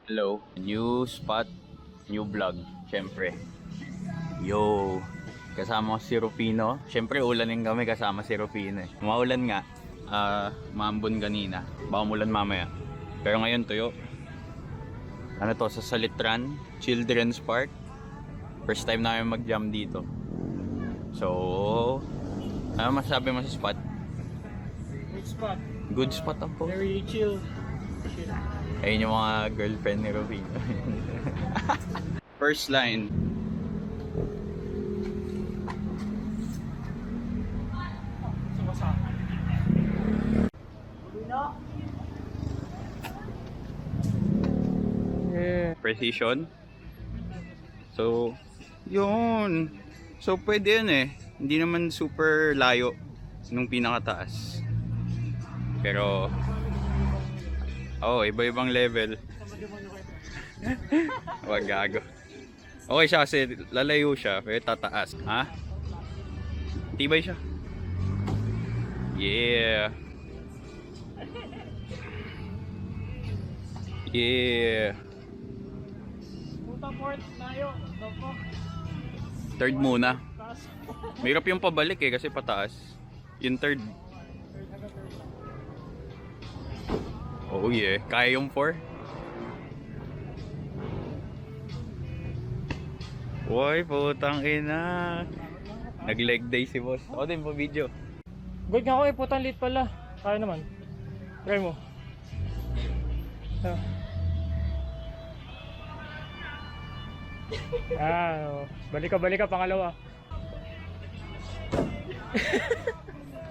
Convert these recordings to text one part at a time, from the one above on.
Hello, new spot, new vlog, syempre. Yo, kasama ko si Rufino. Syempre ulanin kami kasama si Rufino eh. Maulan nga, maambon kanina. Baka umulan mamaya. Pero ngayon tuyo. Ano to, sa Salitran, Children's Park. First time namin mag-jam dito. So, ano masasabi mo sa spot? Good spot. Good spot ako. Very chill. Ayun yung mga girlfriend ni Rufino. First line. Sumasa. Yeah. Precision. So, yun. So, pwede yun eh. Hindi naman super layo nung pinakataas. Pero, iba-ibang level. Wag gago. Okay siya kasi lalayo siya, pero tataas. Ha? Tibay siya. Yeah. Yeah. Punta port tayo. Doko. Third muna. Taas. Mahirap yung pabalik eh kasi pataas. Yung third. Oh yeah. Kaya yung 4? Uy, putang ina. Nag-leg day si boss. Ako din po video. Good nga ako eh. Putang lit pala. Kaya naman. Try mo. Balik ka pangalawa.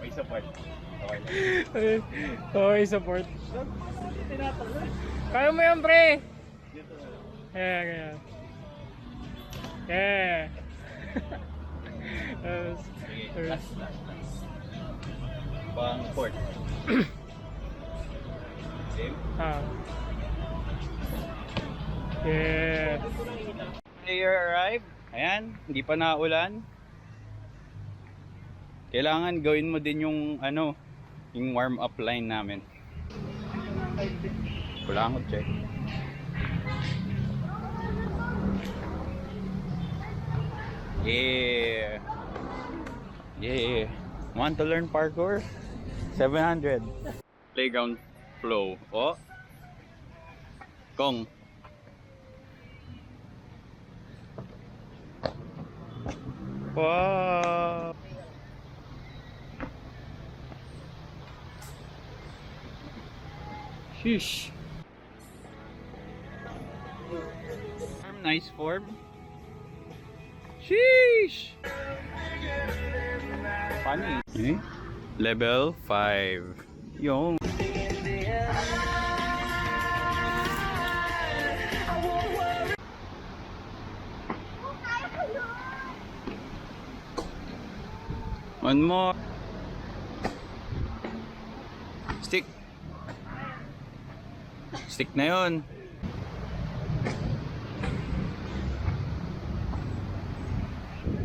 May support. Okay lang. Okay, support. Kaya mo yan, pre. Yeah, ganyan. Yeah. Last. Pang 4. Same. Yeah. Player arrived. Ayan, hindi pa naulan. Kailangan gawin mo din yung yung warm up line namin. Wala akong check. Yeah. Yeah. Want to learn parkour? 700. Playground flow. Oh. Kong. Wow. Sheesh. Nice form. Sheesh. Funny. Okay. Level 5. Yung. One more. Stick. Stick na yun.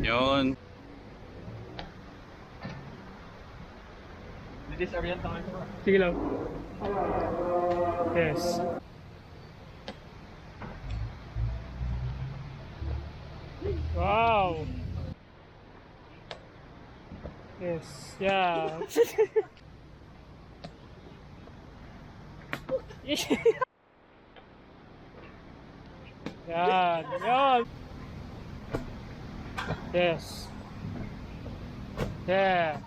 Yun. Disorient ako. Sige lang. Yes. Wow. Yes. Yeah. Yan. Yan. Yes. Yeah.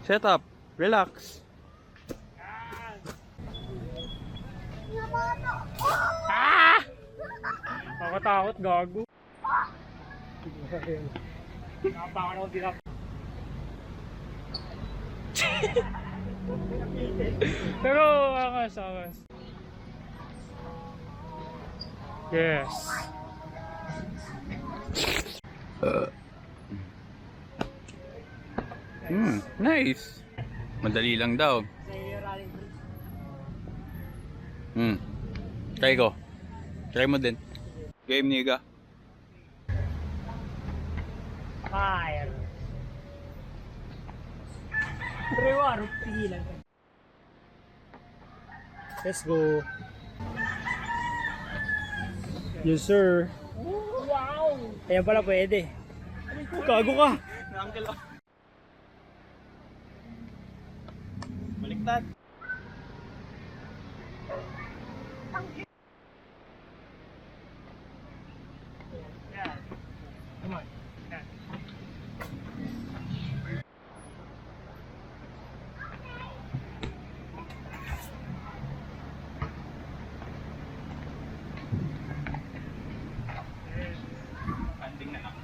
Set up. Relax. Ah! Nakatakot, gago. Nakapakan ako dinap. Pero, angas. Yes. Nice. Madali lang daw. Try ko. Try mo din. Game, niga. Fire. Reward, pigilan ka. Let's go. Yes, sir. Wow! Ayan pala pwede. Gago ka! Na-uncle ako. Baliktad. Come on. Landing na lang.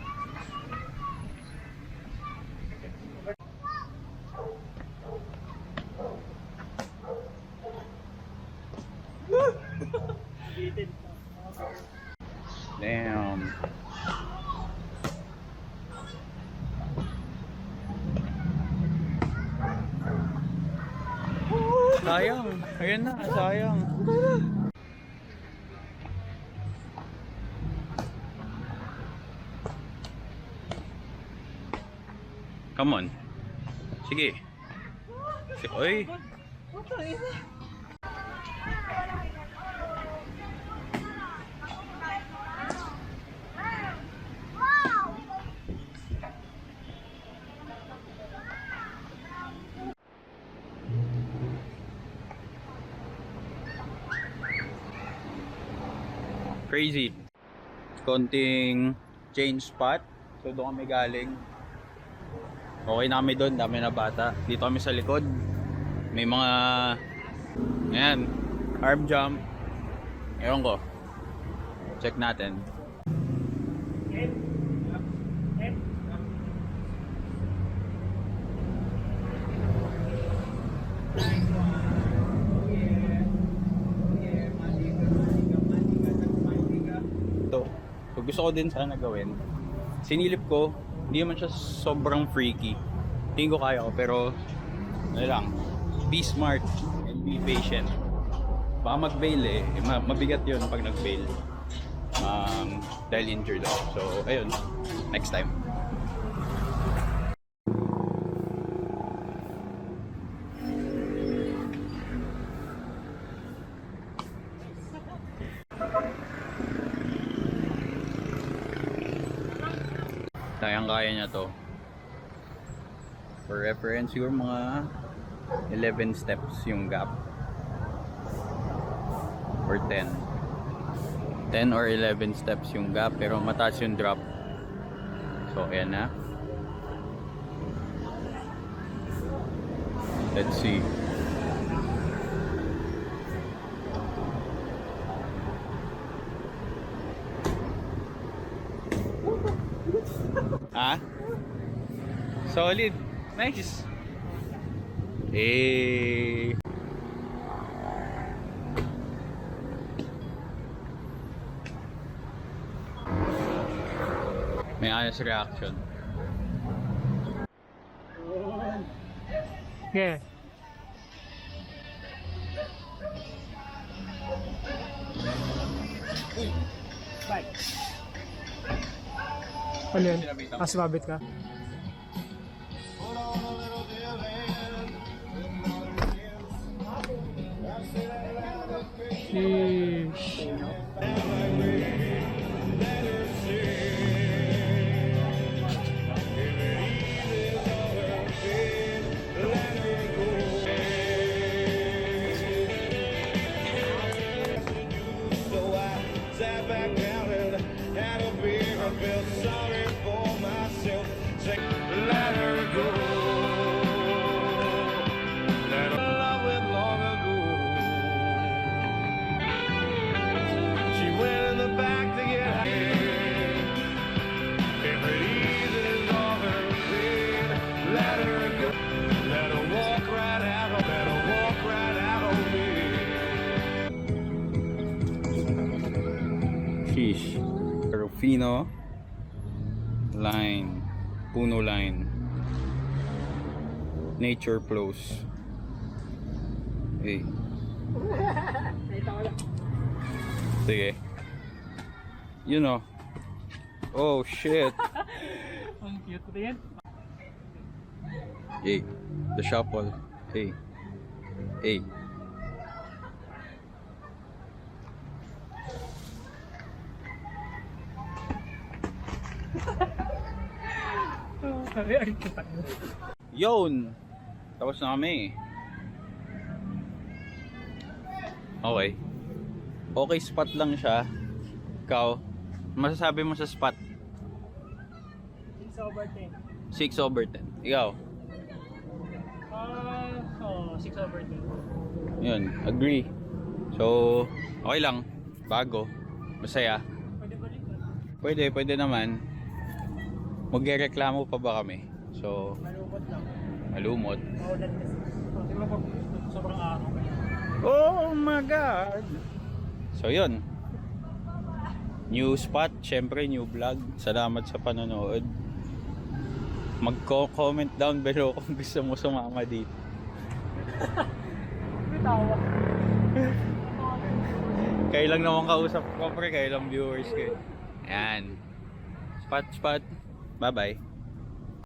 Damn. Sayang. Ayun na, sayang. Come on. Sige. Oy. Crazy. Konting change spot. So doon kami galing. Okay na kami doon, dami na bata. Dito kami sa likod. May mga ayan, arm jump. Ewan ko. Check natin. So gusto ko din sana gawin. Sinilip ko, hindi naman siya sobrang freaky. Tingin ko kaya ko, pero ano lang, be smart and be patient. Baka mag-bail eh, mabigat yun pag nag-bail. Dahil injured ako. So ayun, next time. Kayang-kaya niya to. For reference, siguro mga 11 steps yung gap. Or 10. 10 or 11 steps yung gap, pero mataas yung drop. So, ayan na. Let's see. Ah? Solid. Nice. Eh. May honest reaction. Yeah. Bye. Ano yun? Sumabit ka? Sheesh. Let her go. Let her love it long ago. She went in the back to get high. If it eases all her pain, let her go. Let her walk right out. Let her walk right out on me. Sheesh. Rufino line. Puno line. Nature flows. Hey. Sige. You know. Oh shit. Ang cute ko yan. Hey, the shuffle. Hey. Hey. Ay, kita ko. Yun! Tapos na kami. Okay. Okay spot lang siya. Ikaw, masasabi mo sa spot? 6/10. 6/10. Ikaw? 6/10. Yun, agree. So, okay lang. Bago. Masaya. Pwede balik na. Pwede naman. Magrereklamo pa ba kami? So, Malumot lang. malumot. Maulan kasi. Kasi mo pag sobrang araw. Oh my God! So, yun. New spot, syempre new vlog. Salamat sa panonood. Mag-comment down below kung gusto mo sumama dito. May tawa. Kayo lang naman kausap ko, pre. Kayo lang viewers ko. Ayan. Spot. Bye-bye.